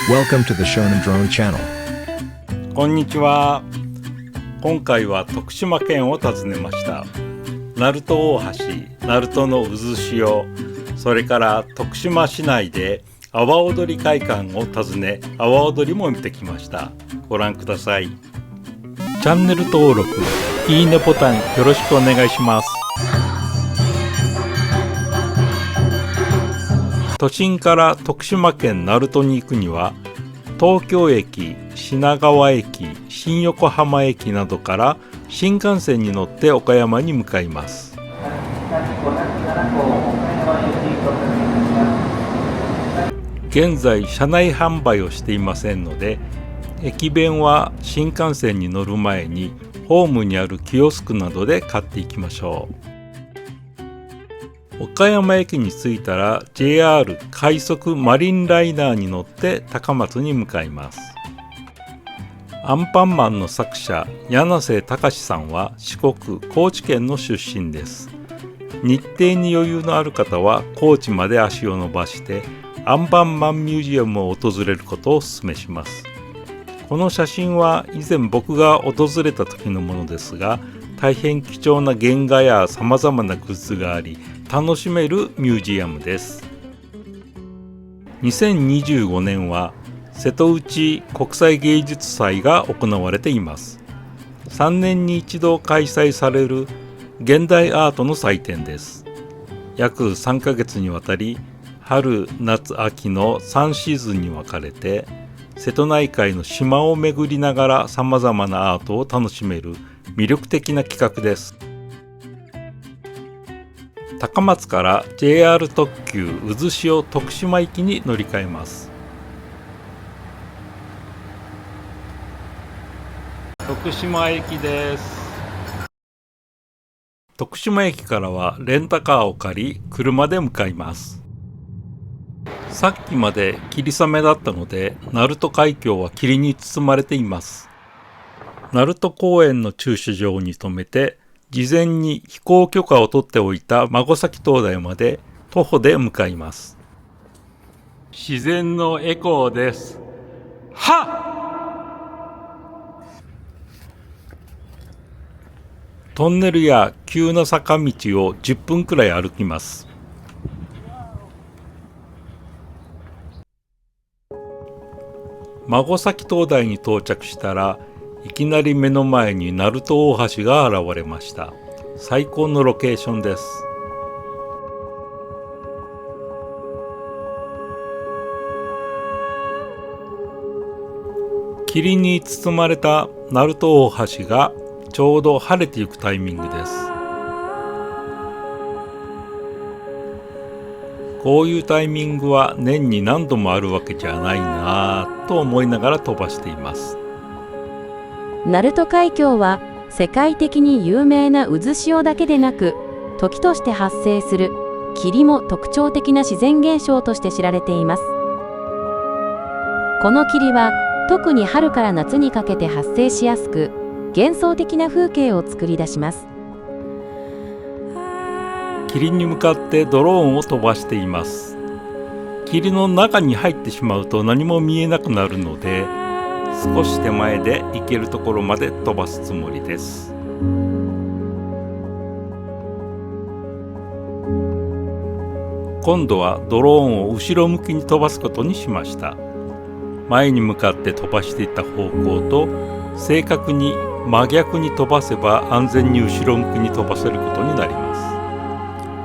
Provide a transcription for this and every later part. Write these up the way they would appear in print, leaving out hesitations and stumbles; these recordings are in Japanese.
Welcome to the Shonen Drone Channel. こんにちは。今回は徳島県を訪ねました。鳴門大橋、鳴門の渦潮、それから徳島市内で阿波踊り会館を訪ね、阿波踊りも見てきました。ご覧ください。チャンネル登録、いいねボタンよろしくお願いします。都心から徳島県鳴門に行くには、東京駅、品川駅、新横浜駅などから新幹線に乗って岡山に向かいます。現在車内販売をしていませんので、駅弁は新幹線に乗る前にホームにあるキオスクなどで買っていきましょう。岡山駅に着いたら JR 快速マリンライナーに乗って高松に向かいます。アンパンマンの作者柳瀬隆さんは四国高知県の出身です。日程に余裕のある方は高知まで足を伸ばしてアンパンマンミュージアムを訪れることをお勧めします。この写真は以前僕が訪れた時のものですが、大変貴重な原画やさまざまなグッズがあり楽しめるミュージアムです。2025年は瀬戸内国際芸術祭が行われています。3年に一度開催される現代アートの祭典です。約3ヶ月にわたり春夏秋の3シーズンに分かれて瀬戸内海の島を巡りながらさまざまなアートを楽しめる魅力的な企画です。高松から JR 特急渦潮徳島行きに乗り換えます。徳島駅です。徳島駅からはレンタカーを借り車で向かいます。さっきまで霧雨だったので鳴門海峡は霧に包まれています。鳴門公園の駐車場に停めて事前に飛行許可を取っておいた孫崎灯台まで徒歩で向かいます。自然のエコーです。トンネルや急な坂道を10分くらい歩きます。孫崎灯台に到着したらいきなり目の前に鳴門大橋が現れました。最高のロケーションです。霧に包まれた鳴門大橋がちょうど晴れていくタイミングです。こういうタイミングは年に何度もあるわけじゃないなぁと思いながら飛ばしています。鳴門海峡は世界的に有名な渦潮だけでなく、時として発生する霧も特徴的な自然現象として知られています。この霧は特に春から夏にかけて発生しやすく、幻想的な風景を作り出します。霧に向かってドローンを飛ばしています。霧の中に入ってしまうと何も見えなくなるので、少し手前で行けるところまで飛ばすつもりです。今度はドローンを後ろ向きに飛ばすことにしました。前に向かって飛ばしていった方向と正確に真逆に飛ばせば安全に後ろ向きに飛ばせることになりま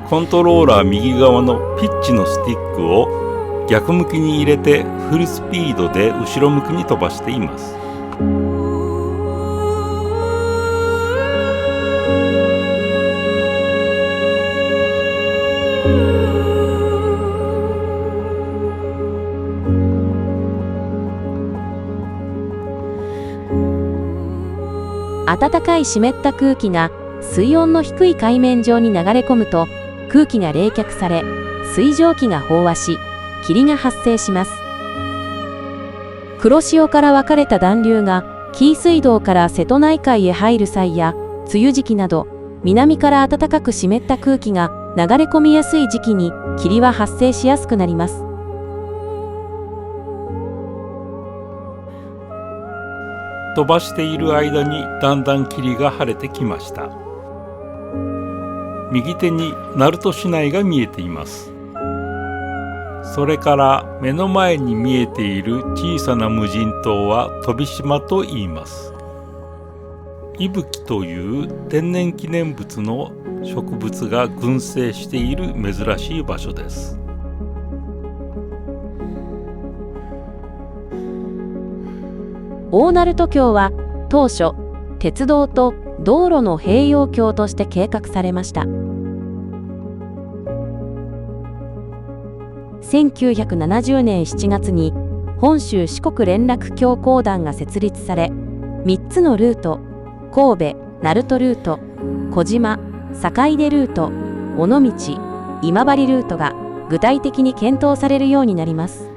す。コントローラー右側のピッチのスティックを逆向きに入れてフルスピードで後ろ向きに飛ばしています。暖かい湿った空気が水温の低い海面上に流れ込むと空気が冷却され水蒸気が飽和し霧が発生します。黒潮から分かれた暖流が紀伊水道から瀬戸内海へ入る際や梅雨時期など南から暖かく湿った空気が流れ込みやすい時期に霧は発生しやすくなります。飛ばしている間にだんだん霧が晴れてきました。右手に鳴門市内が見えています。それから目の前に見えている小さな無人島は飛島と言います。伊吹という天然記念物の植物が群生している珍しい場所です。大鳴門橋は当初鉄道と道路の併用橋として計画されました。1970年7月に本州四国連絡橋公団が設立され、3つのルート、神戸・鳴門ルート、小島・坂出ルート、尾道・今治ルートが具体的に検討されるようになります。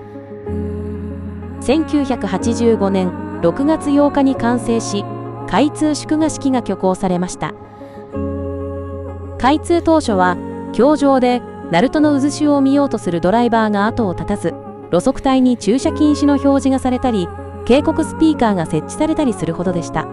1985年6月8日に完成し、開通祝賀式が挙行されました。開通当初は橋上で鳴門の渦潮を見ようとするドライバーが後を絶たず、路側帯に駐車禁止の表示がされたり、警告スピーカーが設置されたりするほどでした。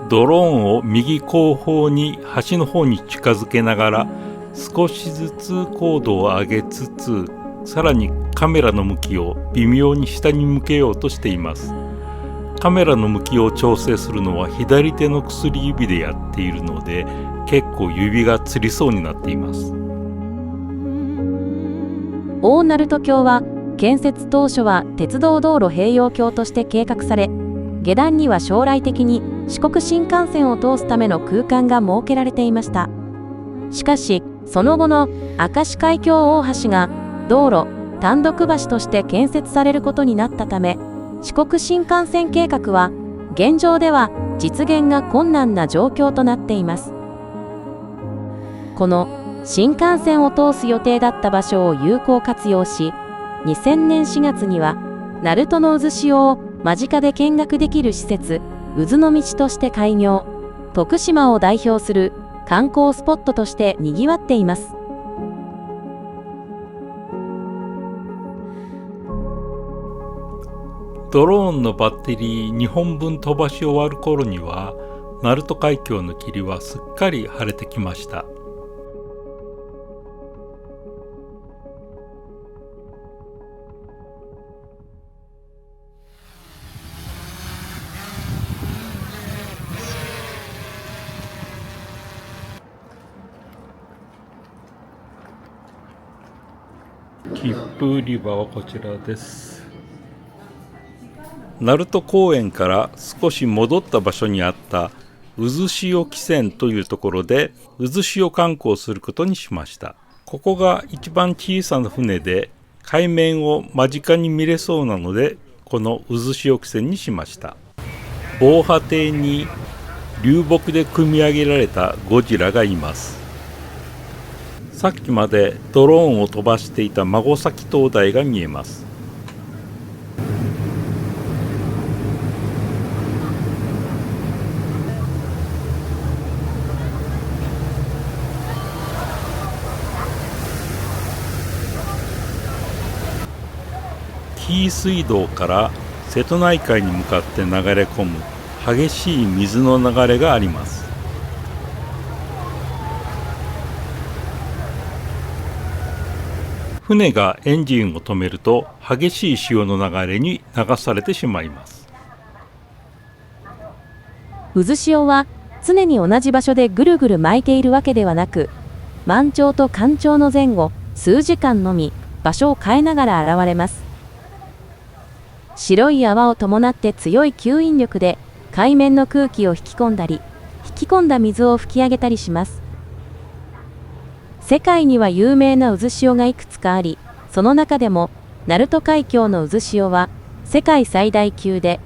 ドローンを右後方に橋の方に近づけながら少しずつ高度を上げつつ、さらにカメラの向きを微妙に下に向けようとしています。カメラの向きを調整するのは左手の薬指でやっているので、結構指がつりそうになっています。大鳴門橋は建設当初は鉄道道路併用橋として計画され、下段には将来的に四国新幹線を通すための空間が設けられていました。しかしその後の明石海峡大橋が道路単独橋として建設されることになったため、四国新幹線計画は現状では実現が困難な状況となっています。この新幹線を通す予定だった場所を有効活用し、2000年4月には鳴門の渦潮を間近で見学できる施設、渦の道として開業、徳島を代表する観光スポットとしてにぎわっています。ドローンのバッテリー2本分飛ばし終わる頃には、鳴門海峡の霧はすっかり晴れてきました。切符売り場はこちらです。鳴門公園から少し戻った場所にあった渦潮汽船というところで渦潮観光することにしました。ここが一番小さな船で海面を間近に見れそうなので、この渦潮汽船にしました。防波堤に流木で組み上げられたゴジラがいます。さっきまでドローンを飛ばしていた孫崎灯台が見えます。紀伊水道から瀬戸内海に向かって流れ込む激しい水の流れがあります。船がエンジンを止めると激しい潮の流れに流されてしまいます。渦潮は常に同じ場所でぐるぐる巻いているわけではなく、満潮と干潮の前後数時間のみ場所を変えながら現れます。白い泡を伴って強い吸引力で海面の空気を引き込んだり、引き込んだ水を吹き上げたりします。世界には有名な渦潮がいくつかあり、その中でも鳴門海峡の渦潮は世界最大級で、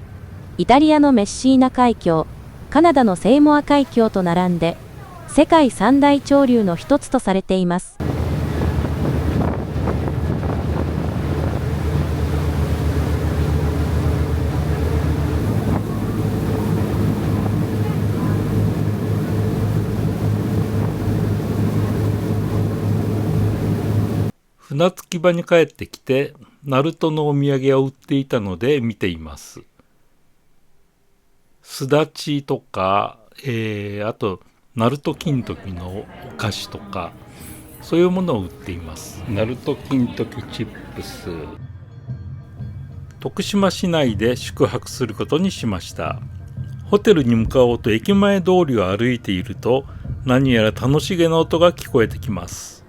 イタリアのメッシーナ海峡、カナダのセイモア海峡と並んで世界三大潮流の一つとされています。船着き場に帰ってきてナルトのお土産を売っていたので見ています。すだちとか、あとナルト金時のお菓子とか、そういうものを売っています。ナルト金時チップス。徳島市内で宿泊することにしました。ホテルに向かおうと駅前通りを歩いていると、何やら楽しげな音が聞こえてきます。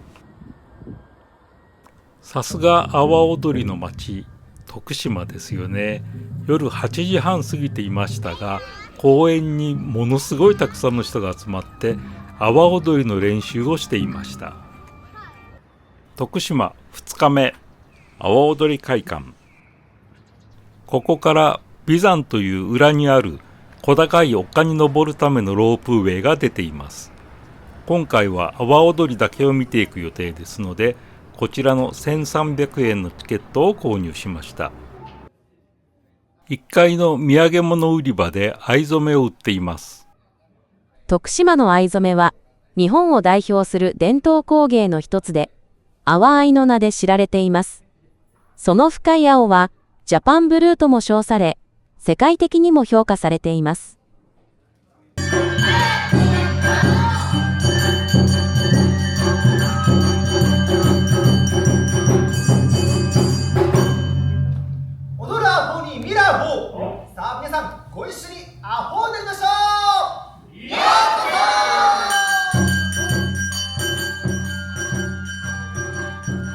さすが阿波踊りの町、徳島ですよね。夜8時半過ぎていましたが、公園にものすごいたくさんの人が集まって阿波踊りの練習をしていました。徳島2日目、阿波踊り会館。ここから眉山という裏にある小高い丘に登るためのロープウェイが出ています。今回は阿波踊りだけを見ていく予定ですので、こちらの1300円のチケットを購入しました。1階の土産物売り場で藍染めを売っています。徳島の藍染めは日本を代表する伝統工芸の一つで、阿波藍の名で知られています。その深い青はジャパンブルーとも称され、世界的にも評価されています。踊るアホにミラーホー。さあ皆さんご一緒にアホ踊りましょう。よう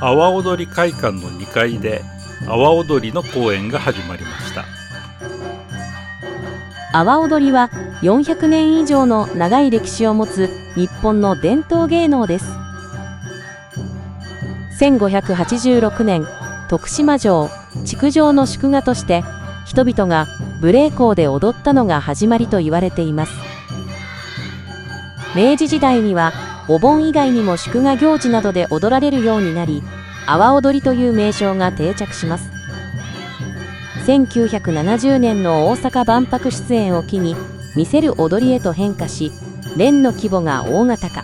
こ阿波踊り会館の2階で阿波踊りの公演が始まりました。阿波踊りは400年以上の長い歴史を持つ日本の伝統芸能です。1586年、徳島城、築城の祝賀として人々が無礼講で踊ったのが始まりと言われています。明治時代にはお盆以外にも祝賀行事などで踊られるようになり、阿波踊りという名称が定着します。1970年の大阪万博出演を機に見せる踊りへと変化し、連の規模が大型化。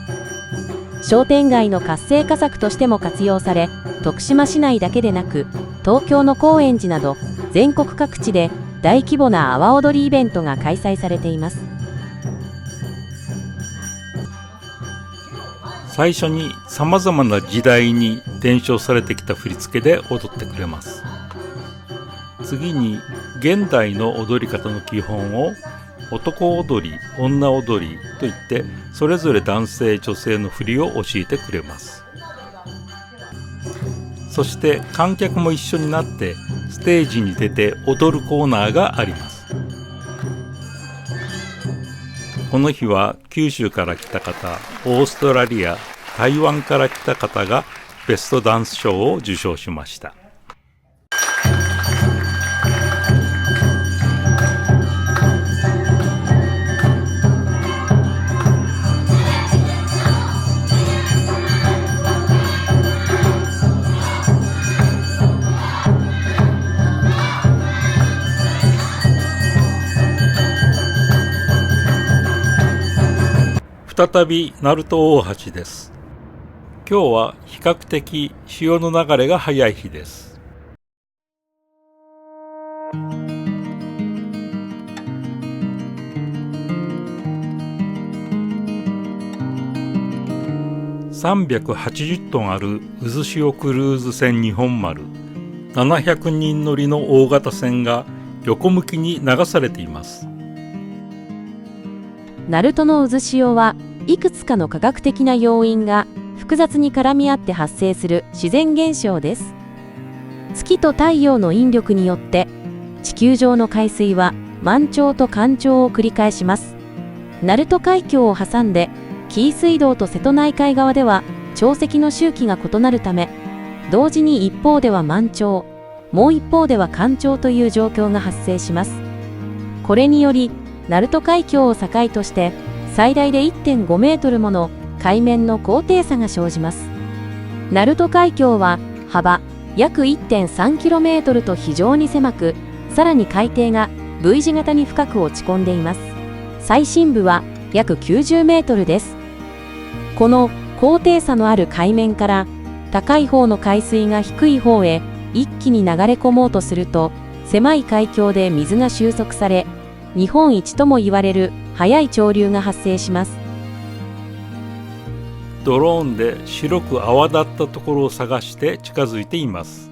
商店街の活性化策としても活用され、徳島市内だけでなく東京の高円寺など全国各地で大規模な阿波踊りイベントが開催されています。最初に様々な時代に伝承されてきた振り付けで踊ってくれます。次に現代の踊り方の基本を男踊り、女踊りといってそれぞれ男性女性の振りを教えてくれます。そして観客も一緒になってステージに出て踊るコーナーがあります。この日は九州から来た方、オーストラリア、台湾から来た方がベストダンス賞を受賞しました。再び鳴門大橋です。今日は比較的潮の流れが速い日です。380トンある渦潮クルーズ船日本丸、700人乗りの大型船が横向きに流されています。鳴門の渦潮はいくつかの科学的な要因が複雑に絡み合って発生する自然現象です。月と太陽の引力によって地球上の海水は満潮と干潮を繰り返します。鳴門海峡を挟んで紀伊水道と瀬戸内海側では潮汐の周期が異なるため、同時に一方では満潮、もう一方では干潮という状況が発生します。これにより鳴門海峡を境として最大で 1.5 メートルもの海面の高低差が生じます。鳴門海峡は幅約 1.3 キロメートルと非常に狭く、さらに海底が V 字型に深く落ち込んでいます。最深部は約90メートルです。この高低差のある海面から高い方の海水が低い方へ一気に流れ込もうとすると、狭い海峡で水が収束され、日本一とも言われる速い潮流が発生します。ドローンで白く泡立ったところを探して近づいています。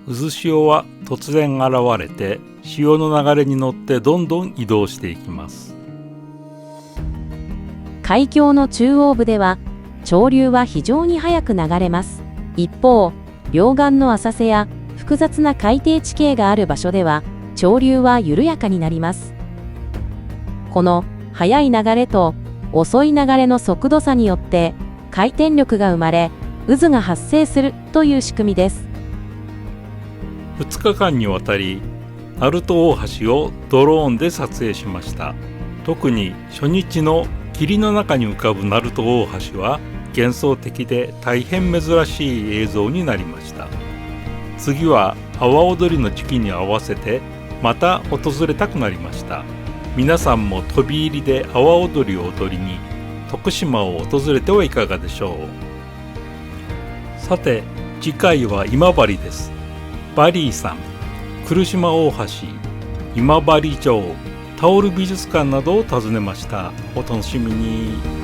渦潮は突然現れて、潮の流れに乗ってどんどん移動していきます。海峡の中央部では潮流は非常に速く流れます。一方、両岸の浅瀬や複雑な海底地形がある場所では潮流は緩やかになります。この速い流れと遅い流れの速度差によって回転力が生まれ、渦が発生するという仕組みです。2日間にわたり鳴門大橋をドローンで撮影しました。特に初日の霧の中に浮かぶ鳴門大橋は幻想的で大変珍しい映像になりました。次は阿波踊りの時期に合わせてまた訪れたくなりました。皆さんも飛び入りで阿波踊りを踊りに徳島を訪れてはいかがでしょう。さて次回は今治です。バリー山、来島大橋、今治城、タオル美術館などを訪ねました。お楽しみに。